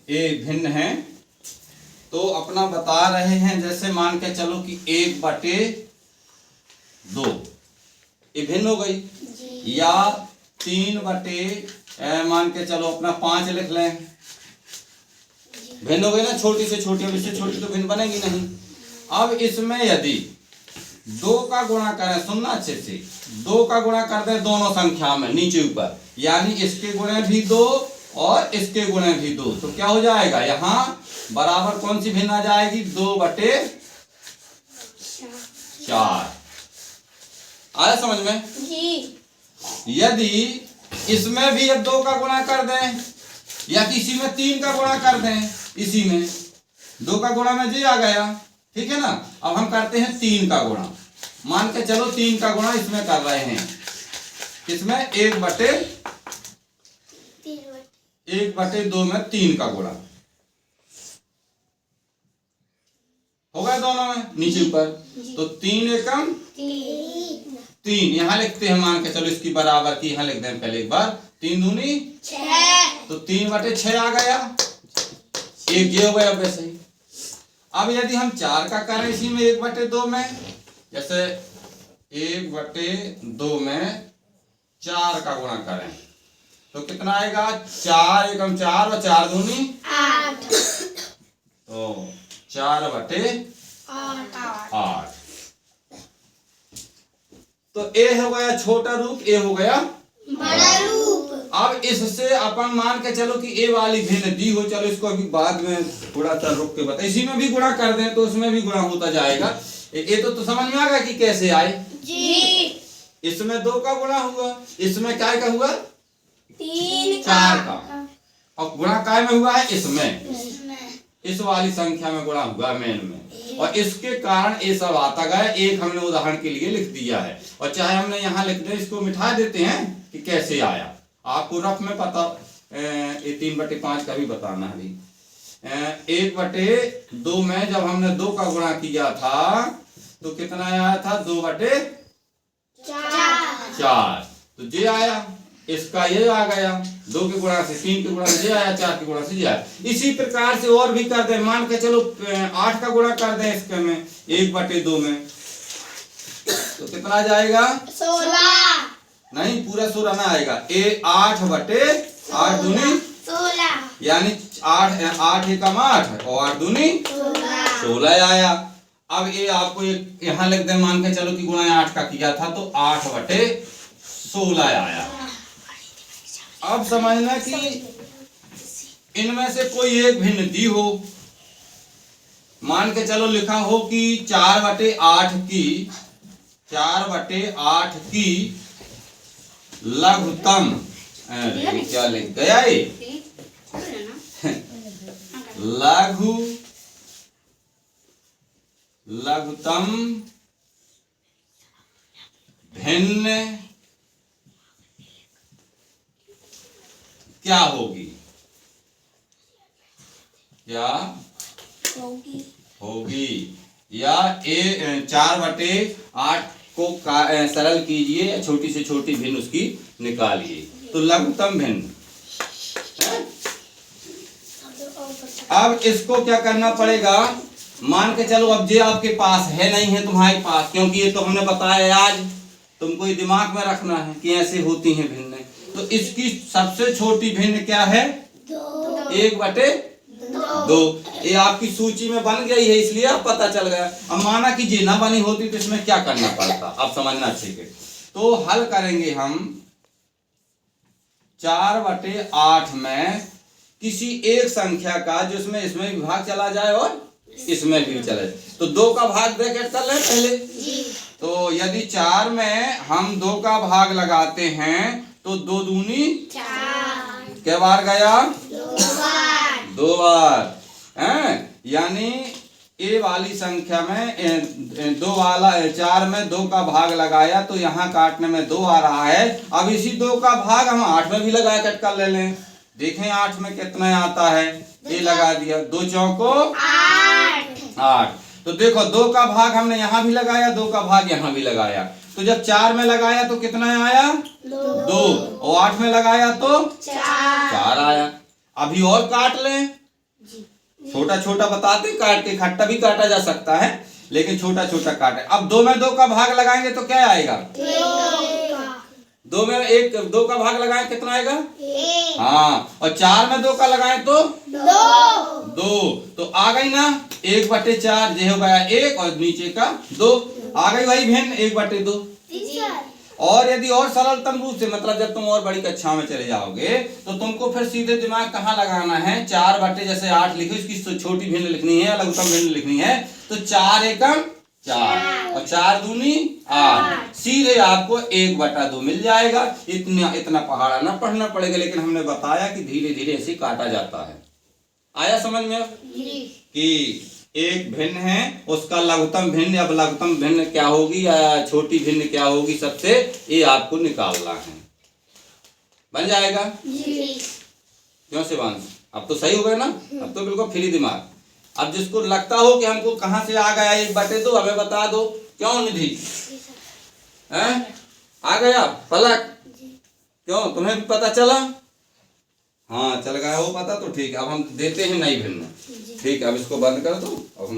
ए भिन्न है। तो अपना बता रहे हैं, जैसे मान के चलो कि 1/2 ये भिन्न हो गई, या 3/, मान के चलो अपना 5 लिख लें, भिन्न हो गई ना, छोटी से छोटी। अब इससे छोटी तो भिन्न बनेगी नहीं। अब इसमें यदि 2 का गुणा करें, सुनना अच्छे से, 2 का गुणा कर दें दोनों संख्या में नीचे ऊपर, यानी इसके गुणे भी 2 और इसके गुणे भी 2, तो क्या हो जाएगा, यहाँ बराबर कौन सी भिन्न आ जाएगी, 2/4। आया समझ में जी। यदि इसमें भी अब 2 का गुणा कर दें, या किसी में 3 का गुणा कर दें, इसी में 2 का गुणा में जी आ गया, ठीक है ना। अब हम करते हैं 3 का गुणा, मान के चलो 3 का गुणा इसमें कर रहे हैं, इसमें 1/2 में 3 का गुणा हो गया दोनों में नीचे ऊपर। तो 3 एकम 3 यहां लिखते हैं, मान के चलो इसकी बराबर की यहां लिख दें पहले एक बार, 3 दूनी 6, तो 3/6 आ गया, एक ये हो गया वैसे ही। अब यदि हम 4 का करें इसी में 1/2 में, जैसे 1/2 में 4 का गुणा करें तो कितना आएगा, 4 एकम 4 और 4 दूनी 8, तो 4/8। तो ए हो गया छोटा रूप, ए हो गया बड़ा रूप। अब इससे अपन मान के चलो कि ए वाली भिन्न दी हो, चलो इसको अभी बाद में थोड़ा सा रुक के बता, इसी में भी गुणा कर दें तो उसमें भी गुणा होता जाएगा। ये तो समझ में आ गया कि कैसे आए जी। इसमें 2 का गुणा हुआ, इसमें क्या का हुआ, 4 का, और गुणा काय में हुआ है, इसमें इस वाली संख्या में गुणा हुआ मेन में, और इसके कारण ये सब आता गया। एक हमने उदाहरण के लिए लिख दिया है, और चाहे हमने यहाँ लिख दे, इसको मिटा देते हैं कि कैसे आया, आपको रफ में पता, ये 3/5 का भी बताना है। 1/2 में जब हमने 2 का गुणा किया था तो कितना आया था, 2/4, तो जे आया, इसका ये आ गया, 2 के गुणा से 3 के गुणा से ये आया, 4 के गुणा से ये आया। इसी प्रकार से और भी कर दें, मान के चलो 8 का गुणा कर दें इसके में 1/2 में, तो कितना जाएगा, 16, नहीं पूरा 16 ना आएगा, 8/8 दूनी 16, यानी 8 एकम 8 और 8 दूनी 16 आया। अब ये आपको यहाँ लिख दें, मान के चलो कि गुणा 8 का किया था तो 8/16 आया। अब समझना कि इनमें से कोई एक भिन्न दी हो, मान के चलो लिखा हो कि 4/8 की लघुत्तम, अरे क्या लिख गया ये, लघुत्तम भिन्न क्या होगी, क्या होगी, या 4/8 को सरल कीजिए, छोटी से छोटी भिन्न उसकी निकालिए, तो लघुत्तम भिन्न। अब इसको क्या करना पड़ेगा, मान के चलो अब ये आपके पास है, नहीं है तुम्हारे पास, क्योंकि ये तो हमने बताया आज, तुमको ये दिमाग में रखना है कि ऐसे होती हैं भिन्न। तो इसकी सबसे छोटी भिन्न क्या है, 1/2। ये आपकी सूची में बन गई है, इसलिए अब पता चल गया। अब माना कि ये ना बनी होती तो इसमें क्या करना पड़ता, अब समझना चाहिए। तो हल करेंगे हम 4/8 में किसी एक संख्या का जिसमें इसमें भी भाग चला जाए और इसमें भी चले, तो 2 का भाग ब्रैकेट कर ले पहले। तो यदि 4 में हम 2 का भाग लगाते हैं तो 2 दूनी 4, क्या बार गया, 2 बार, यानी ए वाली संख्या में 2 वाला 4 में 2 का भाग लगाया तो यहाँ काटने में 2 आ रहा है। अब इसी 2 का भाग हम 8 में भी लगा कट कर ले लें, देखें 8 में कितना आता है, ये लगा दिया, 2 चौको 8। तो देखो 2 का भाग हमने यहाँ भी लगाया, 2 का भाग यहाँ भी लगाया, तो जब 4 में लगाया तो कितना आया, 2, और 8 में लगाया तो 4 आया। अभी और काट लें छोटा छोटा बताते, काट के खट्टा भी काटा जा सकता है, लेकिन छोटा छोटा काटे। अब 2 में 2 का भाग लगाएंगे तो क्या आएगा? 2 में 2 का भाग लगाएं कितना आएगा? 1। हाँ, और 4 में 2 का लगाएं तो 2। तो आ गई ना 1/4, ये हो गया 1 और नीचे का 2, आ गई वही भिन्न 1/2। और यदि और सरलतम रूप से, मतलब जब तुम और बड़ी कक्षा में चले जाओगे तो तुमको फिर सीधे दिमाग कहाँ लगाना है? 4 जैसे 8 लिखो, इसकी छोटी भिन्न लिखनी है, लघुत्तम भिन्न लिखनी है, तो 4 एकम 4 और 4 दूनी 8, सीधे आपको 1/2 मिल जाएगा। इतना पहाड़ा ना पढ़ना पड़ेगा, लेकिन हमने बताया कि धीरे धीरे ऐसे काटा जाता है। आया समझ में कि एक भिन्न है, उसका लघुत्तम भिन्न, अब लघुत्तम भिन्न क्या होगी या छोटी भिन्न क्या होगी, सबसे ये आपको निकालना है। बन जाएगा? क्यों शिवांश? अब तो सही हो गया ना? अब तो बिल्कुल फ्री दिमाग। अब जिसको लगता हो कि हमको कहाँ से आ गया 1/2, हमें बता दो। क्यों निधि? आ गया पलक? क्यों, तुम्हें भी पता चला? हाँ चल गया हो पता, तो ठीक है। अब हम देते हैं नई भिन्न। ठीक है, अब इसको बंद कर दो, अब हम